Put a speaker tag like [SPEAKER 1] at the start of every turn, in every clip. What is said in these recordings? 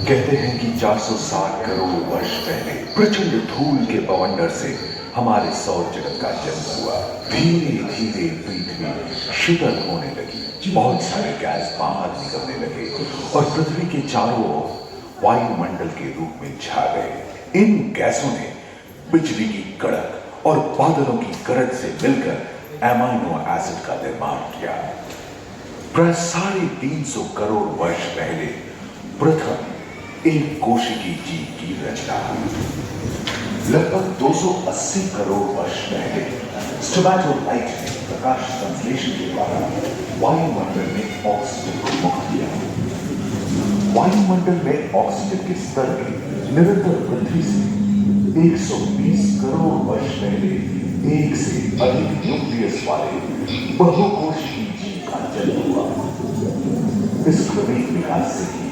[SPEAKER 1] कहते हैं कि 460 करोड़ वर्ष पहले प्रचंड धूल के बवंडर से हमारे सौर जगत का जन्म हुआ। धीरे धीरे पृथ्वी शीतल होने लगी, बहुत सारे गैस बाहर निकलने लगे और पृथ्वी के चारों ओर वायुमंडल के रूप में छा गए। इन गैसों ने बिजली की कड़क और बादलों की गरज से मिलकर एमाइनो एसिड का निर्माण किया। प्राय 350 करोड़ वर्ष पहले प्रथम एक कोशिकी जीव की रचना हुई। लगभग 280 करोड़ वर्ष पहले स्टोमैटोलाइट ने प्रकाश संश्लेषण के द्वारा वायुमंडल में ऑक्सीजन को मुक्त किया। वायुमंडल में ऑक्सीजन के स्तर की निरंतर वृद्धि से 120 करोड़ वर्ष पहले एक से अधिक न्यूक्लियस वाले बहुकोशिकीय जीव का जन्म हुआ। इस क्रमिक विकास से ही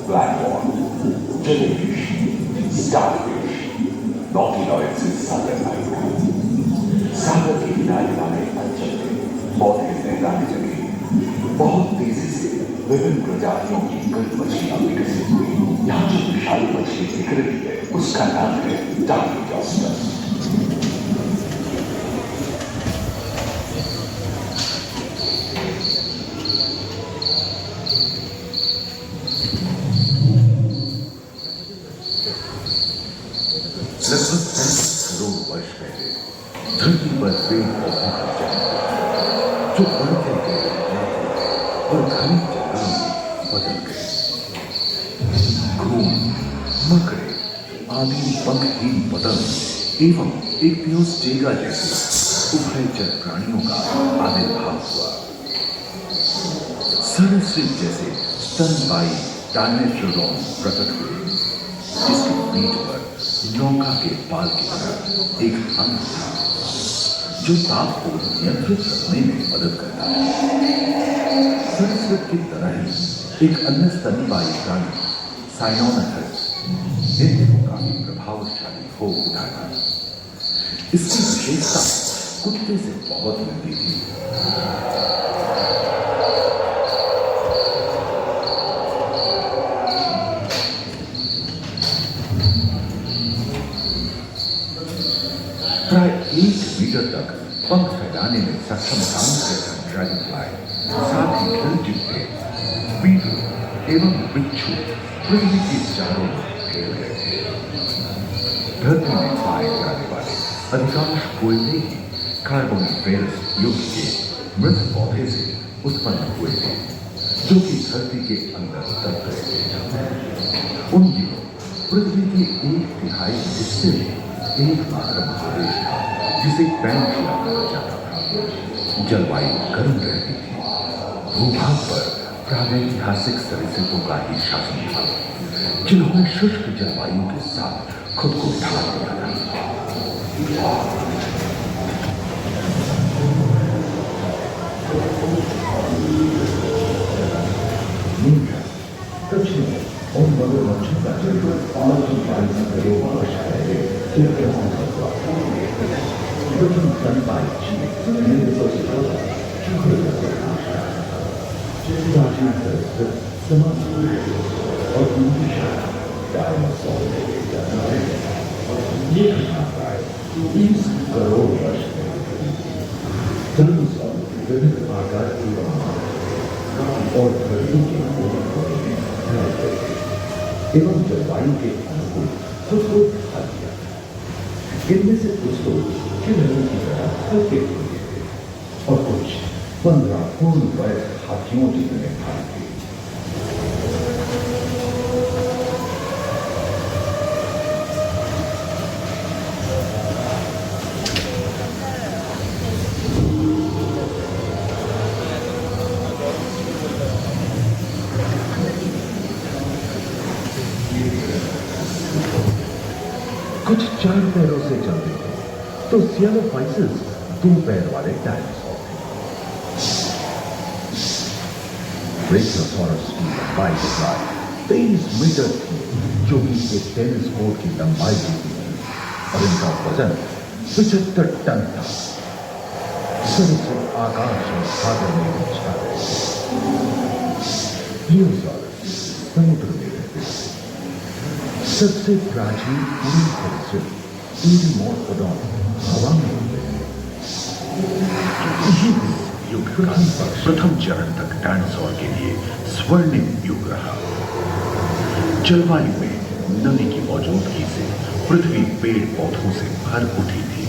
[SPEAKER 1] ब्लैक हॉल, जेलीफिश, स्टारफिश, नॉटिलॉइड से सागर आएगा। सागर के किनारे वाले अंचल में पौधे लहराने लगे। बहुत तेजी से विभिन्न प्रजातियों की कई मछलियां विकसित हुई। यहाँ जो विशाल मछली दिख रही है उसका नाम है डार्वियोस्टस। लगभग 35 करोड़ वर्ष पहले धरती पर पेड़ पौधों का जन्म हुआ, जो बढ़ते गए और घनी जंगलों में बदल गए। घूम, मकड़े आदि पंखहीन पतंग एवं एक पियोस्टेगा जैसे उभयचर प्राणियों का आविर्भाव हुआ। सरसृप जैसे स्तनपायी डायनासोरॉन प्रकट हुए, जिसकी पीठ पर नौका के पाल की तरह एक अंग था जो ताप को नियंत्रित करने में मदद करता है। सरसृप की तरह ही एक अन्य स्तनपायी प्राणी साइनोमेथस इन दिनों काफी प्रभावशाली हो उठा था। इसकी विशेषता कुत्ते से बहुत मिलती थी। प्राय 1 मीटर तक पंख फैलाने में सक्षम ड्रैगन फ्लाई, साथ ही गिरगिट्टे, बीटल एवं बिच्छू पृथ्वी के चारों ओर फैल गए थे। धरती में पाए जाने वाले अधिकांश कोयले ही कार्बोनिफेरस युग के मृत पौधे से उत्पन्न हुए थे, जो कि धरती के अंदर दब गए थे। उन दिनों पृथ्वी के 1/3 हिस्से में एकमात्र महादेश था, जिसे पैनशिया कहा जाता था। जलवायु गर्म रहती थी। भूभाग पर प्रागैतिहासिक सरीसृपों का ही शासन था, जिन्होंने शुष्क जलवायु के साथ खुद को ढाल दिया था। दक्षिण में उन मगरमच्छों का जन्म 540 करोड़ वर्ष पहले प्रथम स्तनपायी जीव मेडुसोस्ट्रोमा चूहे का प्रकाश डाला था। प्राचीन सरसृप समाज और उनकी शाखा डायनासोर में ले जाता है। ये घटना प्राय 30 करोड़ वर्ष पहले डायनासोर विभिन्न आकार एवं और धरती के कोने कोने में फैल गए थे एवं जलवायु के अनुकूल खुद को ढा दिया। इनमें से कुछ तो खिलौनों की तरह हल्के फुल्के थे और कुछ 15 पूर्ण वयस्क हाथियों जितने भारी थे। कुछ 4 पैरों से चलते थे तो सियालोफाइसिस 2 पैर वाले डायनासोर थे। ब्रेकियोसॉरस की लंबाई प्राय 23 मीटर थी, जो कि एक टेनिस कोर्ट की लंबाई की थी, और इनका वजन 75 टन था। सरीसृप आकाश और सागर में छा रहे थे। प्लियोसॉरस समुद्र में रहते थे सबसे प्राचीन पूरी तरह से तीन और पदों हवा में होते हैं। ये युग का प्रथम चरण तक डायनासोर के लिए स्वर्णिम युग रहा। जलवायु में नमी की मौजूदगी से पृथ्वी पेड़ पौधों से भर उठी थी।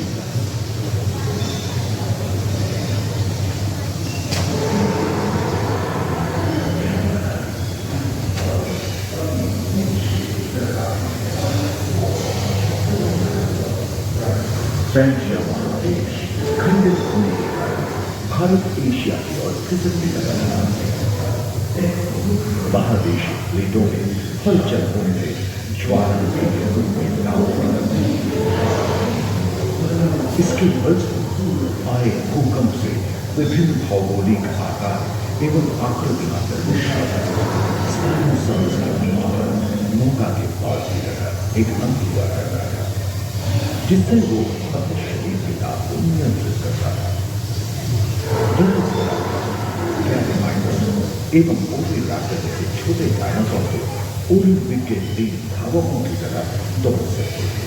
[SPEAKER 1] पैंजिया महादेश खंडित होने के कारण भारत एशिया की ओर खिसकने लगा। महादेशी प्लेटों में हलचल होने से ज्वालामुखी के रूप में इसके फलस्वरूप आए भूकंप से विभिन्न भौगोलिक आकार एवं आकृति का मौका के पास एक अंत हुआ करता था, जिससे वो अपने शरीर के ताप को नियंत्रित करता था। एवं ओरी रास्ते जैसे छोटे डायनासोर को ओलंपिक के तीन धावकों की तरह दौड़ सकते थे।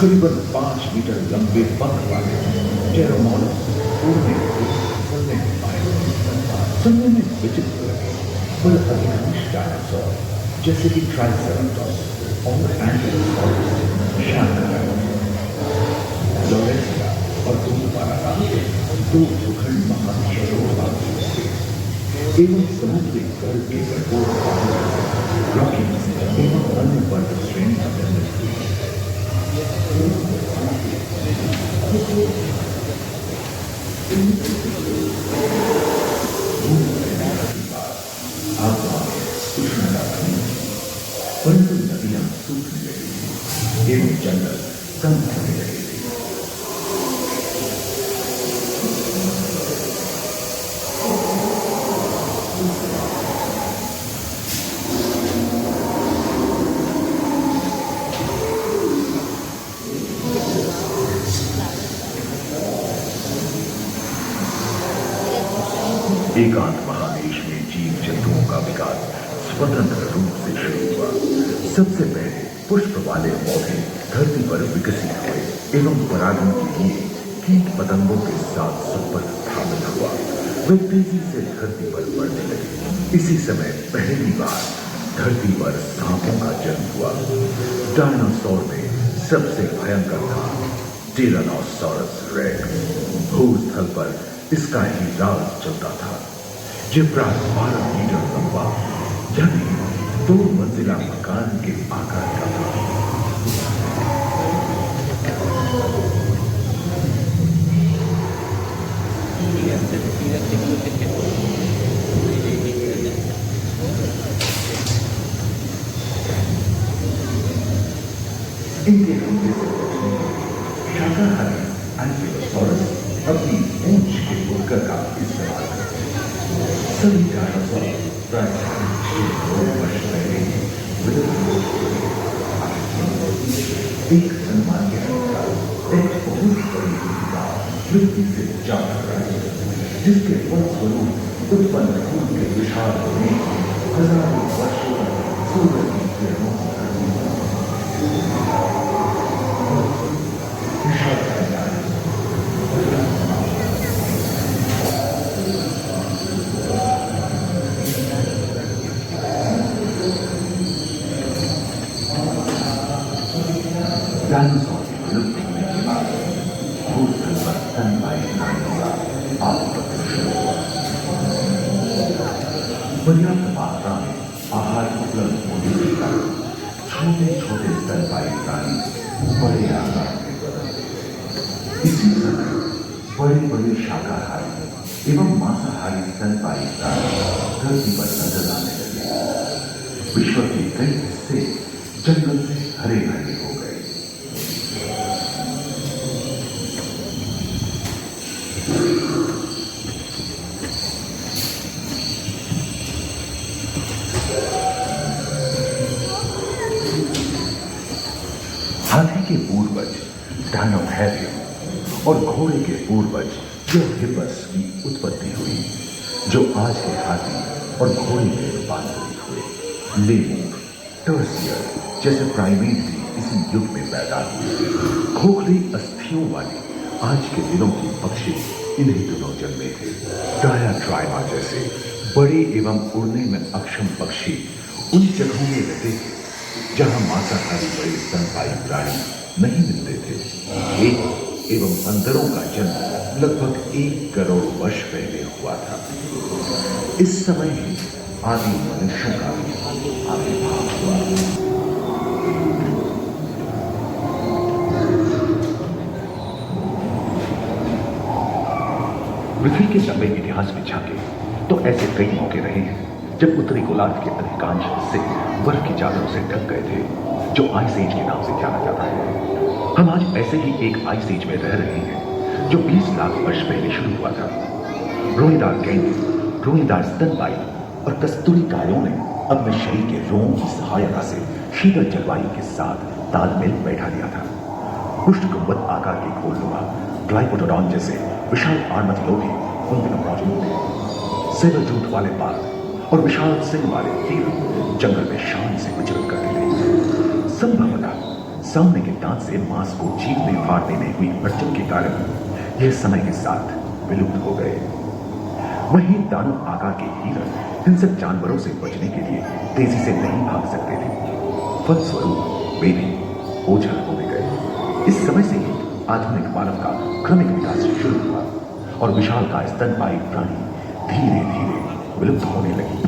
[SPEAKER 1] करीबन 5 मीटर लंबे पंख वाले टेरोमोनस सुनने में विचित्र लगे, पर अधिकांश डायनासोर जैसे कि ट्राइसेराटोप्स और एंटाइलोसॉरस और दो भूखंड महान एवं समुद्री गर्भ के कठोर रॉकीज एवं अन्य पर्वत श्रेणियां निर्मित हुई। परंतु नदियां सूखने लगी एवं जंगल कम होने लगे थे। एकांत महादेश में जीव जंतुओं का विकास स्वतंत्र रूप से शुरू हुआ। सबसे पहले पुष्प वाले पौधे धरती पर विकसित हुए एवं परागण के लिए कीट पतंगों के साथ संपर्क स्थापित हुआ। वे तेजी से धरती पर बढ़ने लगे। इसी समय पहली बार धरती पर सांपों का जन्म हुआ। डायनासोर में सबसे भयंकर था टिरानोसॉरस रेक्स। भूस्थल पर इसका ही राज चलता था। ये प्राय 12 मीटर लंबा यानी 2 मंजिला मकान के आकार का था। इनके हमले से बचने शाकाहारी एंटाइलोसॉरस अपनी पूंछ के बुनकर का इस्तेमाल करते हैं। सभी डायनासोर प्राय 2 वर्ष पहले एक अनुमान के अनुसार एक बहुत बड़ी गांव पृथ्वी से जा रहा है, जिसके फलस्वरूप उत्पन्न खून के विशाल होने हजारों वर्षों तक सूर्य की किरणों डायनासोर के विलुप्त होने के बाद भूस्थल पर स्तनपायी प्राणियों का आधिपत्य शुरू हुआ। पर्याप्त मात्रा में आहार उपलब्ध होने के कारण छोटे छोटे स्तनपायी प्राणी बड़े आकार में बदलते। इसी समय बड़े बड़े शाकाहारी एवं मांसाहारी स्तनपायी प्राणी धरती पर नजर आने लगे। विश्व के कई हिस्से जंगल से हरे भरे हो गए। हाथी के पूर्वज डायनोथेरियम और घोड़े के पूर्वज यह हिप्पस की उत्पत्ति हुई, जो आज के हाथी और घोड़े में रूपांतरित हुए। लेमूर, टर्सियर जैसे प्राइमेट भी इसी युग में पैदा हुए। खोखली अस्थियों वाले आज के दिनों की पक्षी इन्हीं दिनों जन्मे थे। डायाट्राइमा जैसे बड़े एवं उड़ने में अक्षम पक्षी उन जगहों में रहते थे जहां मांसाहारी बड़े स्तनपायी प्राणी नहीं मिलते थे। एक एवं बंदरों का जन्म लगभग 1 करोड़ वर्ष पहले हुआ था। इस समय ही आदि मनुष्यों का भी आविर्भाव हुआ। पृथ्वी के लंबे इतिहास में झांके तो ऐसे कई मौके रहे हैं जब उत्तरी गोलार्ध के अधिकांश हिस्से बर्फ की चादरों से ढक गए थे, जो आइस एज के नाम से जाना जाता है। हम आज ऐसे ही एक आइस एज में रह रहे हैं जो 20 लाख वर्ष पहले शुरू हुआ था। रोएदार गेंडे, रोएदार स्तनपायी और कस्तूरी कायों ने अपने शरीर के रोमों की सहायता से शीतल जलवायु के साथ तालमेल बैठा लिया था। पुष्ट गुंबद आकार के गोलनुमा ग्लाइकोडोडॉन जैसे विशाल आर्मथिलों भी उन दिनों मौजूद थे। सेबल टूथ वाले बाघ और विशाल सिंह वाले तीर जंगल में शान से विचरण करते थे। संभवतः सामने के दांत से मांस को चीरने फाड़ने में हुई अड़चन के कारण यह समय के साथ विलुप्त हो गए। वहीं दानव आकार के हिरण हिंसक जानवरों से बचने के लिए तेजी से नहीं भाग सकते थे। फलस्वरूप वे भी ओझल हो गए। इस समय से ही आधुनिक मानव का क्रमिक विकास शुरू हुआ और विशालकाय स्तनपायी प्राणी धीरे धीरे विलुप्त होने लगी।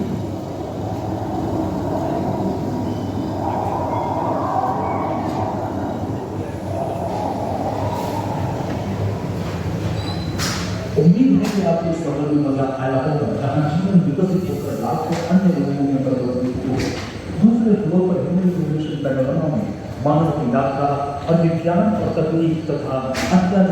[SPEAKER 2] उम्मीद है कि आपको इस सफर में मजा आया होगा, जहां जीवन विकसित होकर लाखों अन्य लोगों में परिवर्तित हुए। दूसरे फ्लोर पर हिंदी में मानव की यात्रा और विज्ञान और तकनीक तथा अत्याधुनिक